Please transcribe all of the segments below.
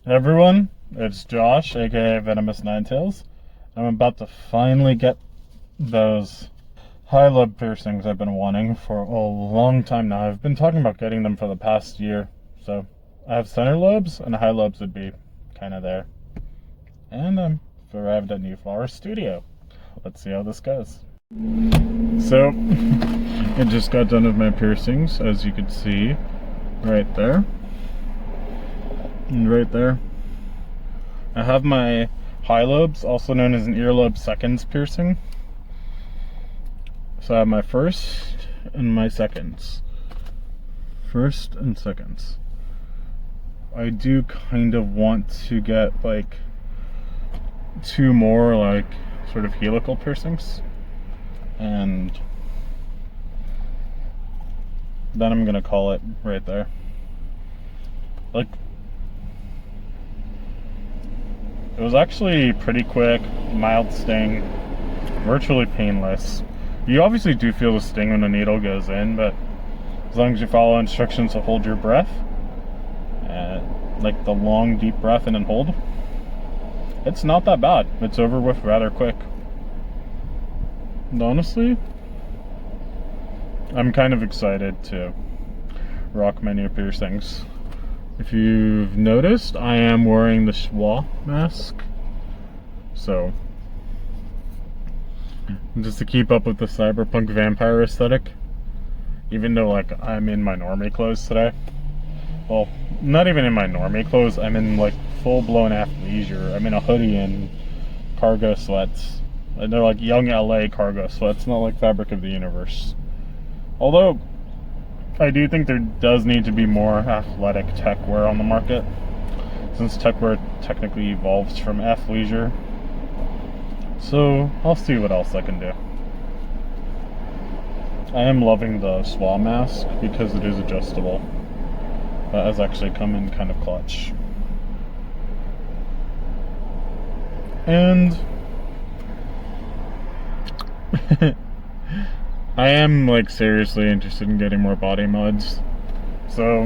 Hey everyone, it's Josh, aka VenomousNinetails. I'm about to finally get those high lobe piercings I've been wanting for a long time now. I've been talking about getting them for the past year. So I have center lobes and high lobes would be kind of there. And I'm arrived at New Flower Studio. Let's see how this goes. So I just got done with my piercings, as you can see right there. And right there, I have my high lobes, also known as an earlobe seconds piercing. So I have my first and my seconds. First and seconds. I do kind of want to get like two more like sort of helical piercings. And then I'm gonna call it right there. Like, it was actually pretty quick, mild sting, virtually painless. You obviously do feel the sting when the needle goes in, but as long as you follow instructions to hold your breath, like the long deep breath in and hold, it's not that bad. It's over with rather quick. And honestly, I'm kind of excited to rock my new piercings. If you've noticed, I am wearing the schwa mask. So, just to keep up with the cyberpunk vampire aesthetic, even though like I'm in my normie clothes today. Well, not even in my normie clothes, I'm in like full-blown athleisure. I'm in a hoodie and cargo sweats. And they're like young LA cargo sweats, not like Fabric of the Universe. Although, I do think there does need to be more athletic tech wear on the market, since tech wear technically evolves from athleisure. So, I'll see what else I can do. I am loving the schwa mask because it is adjustable. That has actually come in kind of clutch. And I am like seriously interested in getting more body mods. So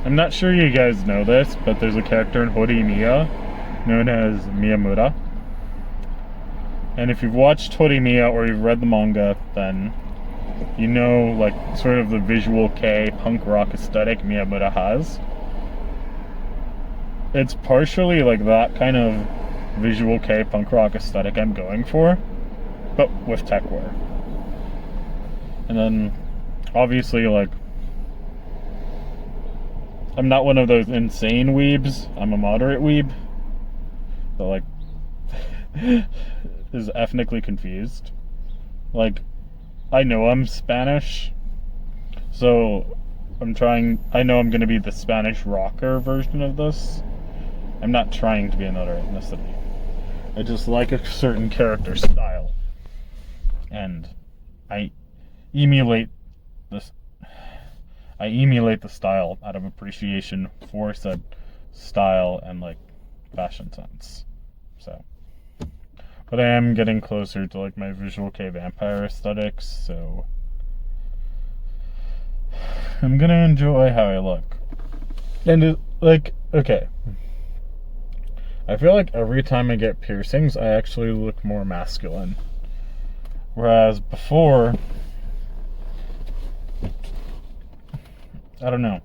I'm not sure you guys know this, but there's a character in Horimiya known as Miyamura. And if you've watched Horimiya or you've read the manga, then you know like sort of the visual kei punk rock aesthetic Miyamura has. It's partially like that kind of visual kei punk rock aesthetic I'm going for, but with tech wear. And then obviously like I'm not one of those insane weebs. I'm a moderate weeb that like is ethnically confused. Like, I know I'm Spanish, so I know I'm gonna be the Spanish rocker version of this. I'm not trying to be another ethnicity. I just like a certain character style. And I emulate this. I emulate the style out of appreciation for said style and like fashion sense. So, but I am getting closer to like my visual kei vampire aesthetics, so I'm gonna enjoy how I look. And it, like, okay, I feel like every time I get piercings, I actually look more masculine. Whereas before, I don't know.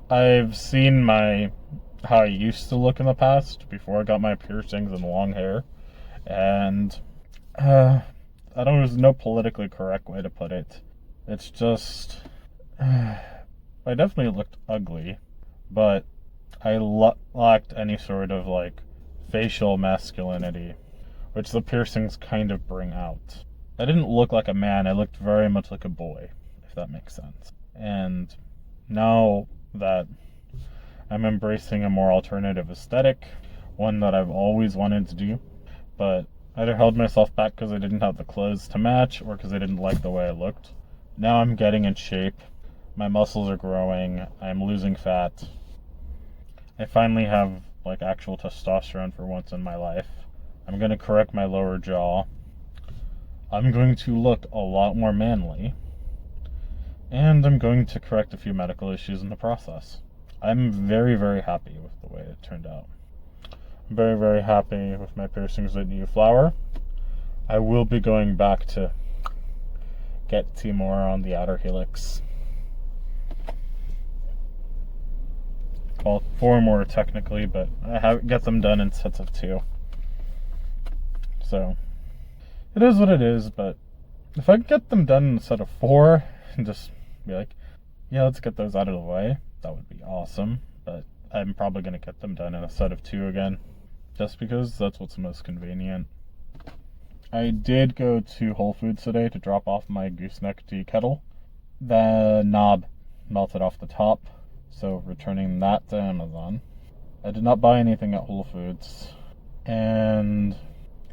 I've seen how I used to look in the past before I got my piercings and long hair, and I don't. There's no politically correct way to put it. It's just I definitely looked ugly, but I lacked any sort of like facial masculinity, which the piercings kind of bring out. I didn't look like a man. I looked very much like a boy, if that makes sense. And now that I'm embracing a more alternative aesthetic, one that I've always wanted to do, but either held myself back because I didn't have the clothes to match or because I didn't like the way I looked. Now I'm getting in shape. My muscles are growing. I'm losing fat. I finally have like actual testosterone for once in my life. I'm going to correct my lower jaw. I'm going to look a lot more manly. And I'm going to correct a few medical issues in the process. I'm very, very happy with the way it turned out. I'm very, very happy with my piercings at New Flower. I will be going back to get 2 more on the outer helix. Well, 4 more technically, but I get them done in sets of 2. So, it is what it is, but if I get them done in a set of 4 and just be like, yeah, let's get those out of the way, that would be awesome. But I'm probably going to get them done in a set of 2 again, just because that's what's most convenient. I did go to Whole Foods today to drop off my gooseneck tea kettle. The knob melted off the top, so returning that to Amazon. I did not buy anything at Whole Foods. And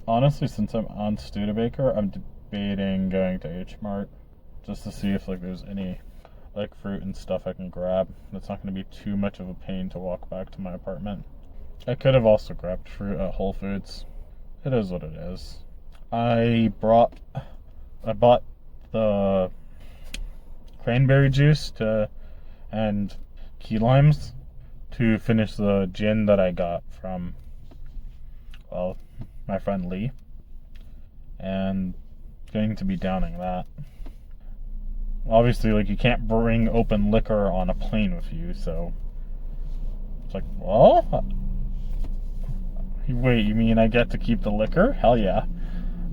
honestly, since I'm on Studebaker, I'm debating going to H Mart just to see if there's any fruit and stuff I can grab. It's not going to be too much of a pain to walk back to my apartment. I could have also grabbed fruit at Whole Foods. It is what it is. I bought the cranberry juice and key limes to finish the gin that I got from, well, my friend Lee, and going to be downing that. Obviously, you can't bring open liquor on a plane with you, so it's well, wait, you mean I get to keep the liquor? Hell yeah.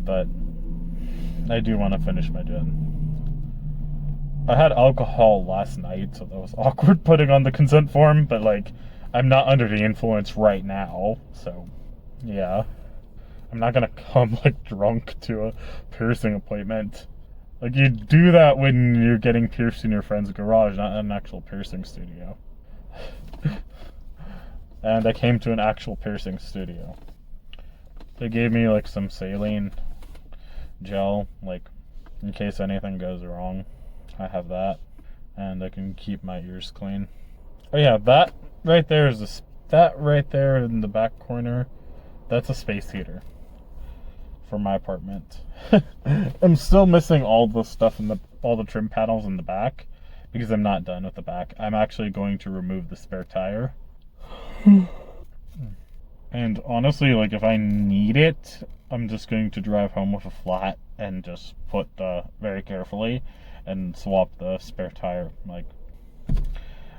But I do want to finish my gin. I had alcohol last night, so that was awkward putting on the consent form, but I'm not under the influence right now, so yeah. I'm not gonna come drunk to a piercing appointment. You do that when you're getting pierced in your friend's garage, not an actual piercing studio. And I came to an actual piercing studio. They gave me some saline gel, in case anything goes wrong. I have that, and I can keep my ears clean. Oh yeah, that right there is that right there in the back corner. That's a space heater for my apartment. I'm still missing all the stuff in all the trim panels in the back because I'm not done with the back. I'm actually going to remove the spare tire. And honestly, if I need it, I'm just going to drive home with a flat and just put very carefully and swap the spare tire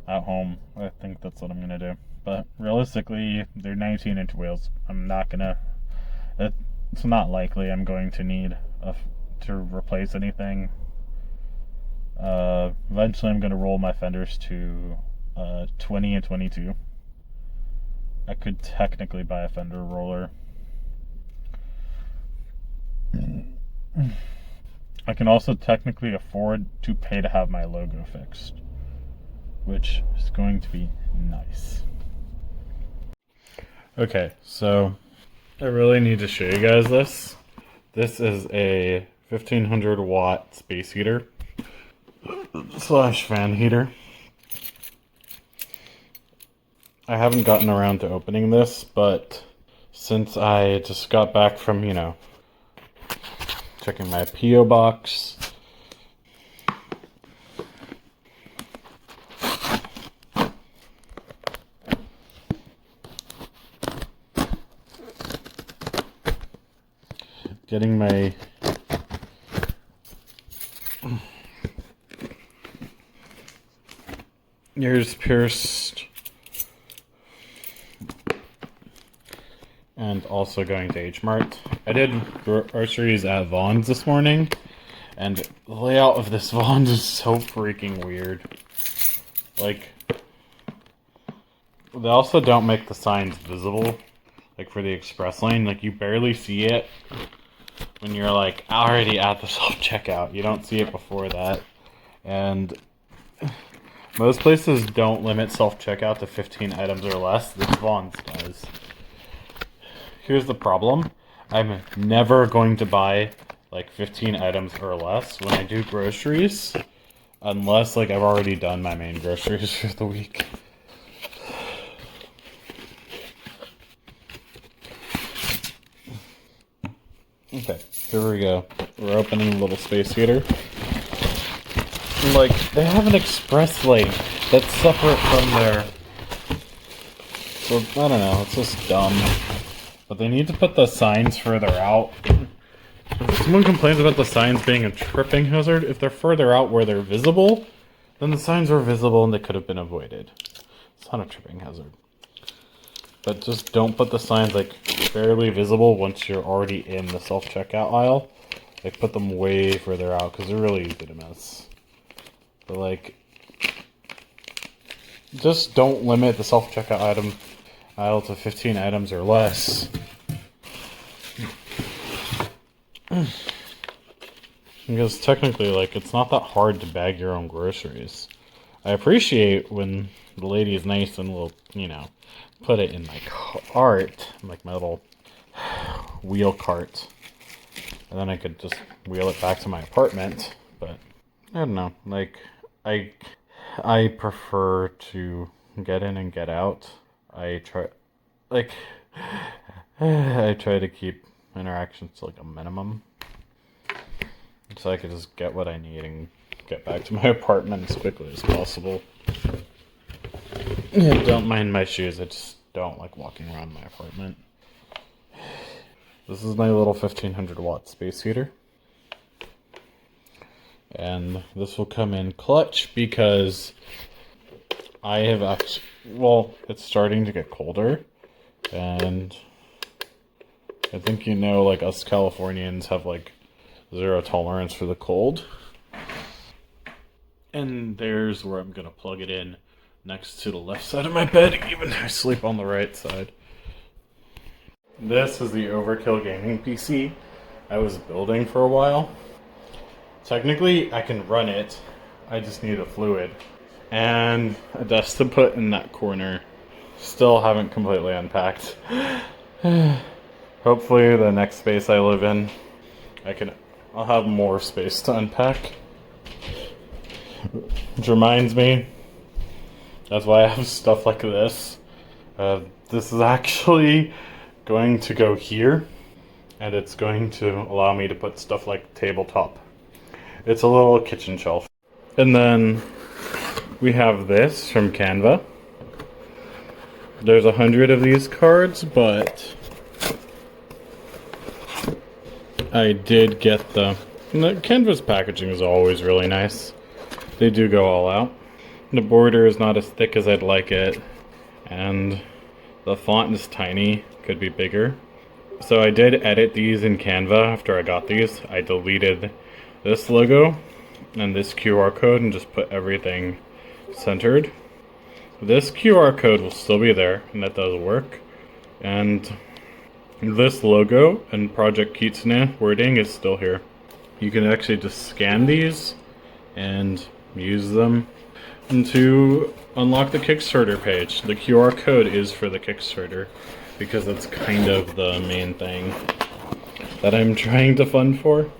at home. I think that's what I'm gonna do. But realistically, they're 19-inch wheels. I'm not gonna. It's not likely I'm going to need to replace anything. Eventually, I'm gonna roll my fenders to 20 and 22. I could technically buy a fender roller. I can also technically afford to pay to have my logo fixed, which is going to be nice. Okay, so I really need to show you guys this. This is a 1500 watt space heater / fan heater. I haven't gotten around to opening this, but since I just got back from, checking my P.O. box, getting my ears pierced, and also going to H Mart. I did groceries at Vaughn's this morning, and the layout of this Vaughn's is so freaking weird. They also don't make the signs visible, for the express lane. You barely see it when you're already at the self-checkout. You don't see it before that. And most places don't limit self-checkout to 15 items or less. This Vaughn's does. Here's the problem. I'm never going to buy 15 items or less when I do groceries, unless I've already done my main groceries for the week. Okay, here we go. We're opening a little space heater. They have an express lane that's separate from their So, I don't know, it's just dumb. But they need to put the signs further out. If someone complains about the signs being a tripping hazard, if they're further out where they're visible, then the signs were visible and they could have been avoided. It's not a tripping hazard. But just don't put the signs like fairly visible once you're already in the self-checkout aisle. Like put them way further out because they're really easy to miss. But like, just don't limit the self-checkout item aisle to 15 items or less. Because technically, like, it's not that hard to bag your own groceries. I appreciate when the lady is nice and will, you know, put it in my cart, like my little wheel cart. And then I could just wheel it back to my apartment. But, I don't know, like, I prefer to get in and get out. I try to keep interactions to like a minimum. So I could just get what I need and get back to my apartment as quickly as possible. I don't mind my shoes, I just don't like walking around my apartment. This is my little 1500 watt space heater. And this will come in clutch because I have actually, well, it's starting to get colder. And I think, you know, like us Californians have like zero tolerance for the cold. And there's where I'm gonna plug it in, next to the left side of my bed, even though I sleep on the right side. This is the Overkill gaming PC I was building for a while. Technically, I can run it, I just need a fluid. And a desk to put in that corner. Still haven't completely unpacked. Hopefully the next space I live in, I'll have more space to unpack. Which reminds me, that's why I have stuff like this. This is actually going to go here, and it's going to allow me to put stuff like tabletop. It's a little kitchen shelf. And then we have this from Canva. There's 100 of these cards, but I did get the Canva's packaging is always really nice. They do go all out. The border is not as thick as I'd like it, and the font is tiny, could be bigger. So I did edit these in Canva after I got these. I deleted this logo and this QR code and just put everything centered. This QR code will still be there, and that does work. And this logo and Project Kitsune wording is still here. You can actually just scan these and use them to unlock the Kickstarter page. The QR code is for the Kickstarter because that's kind of the main thing that I'm trying to fund for.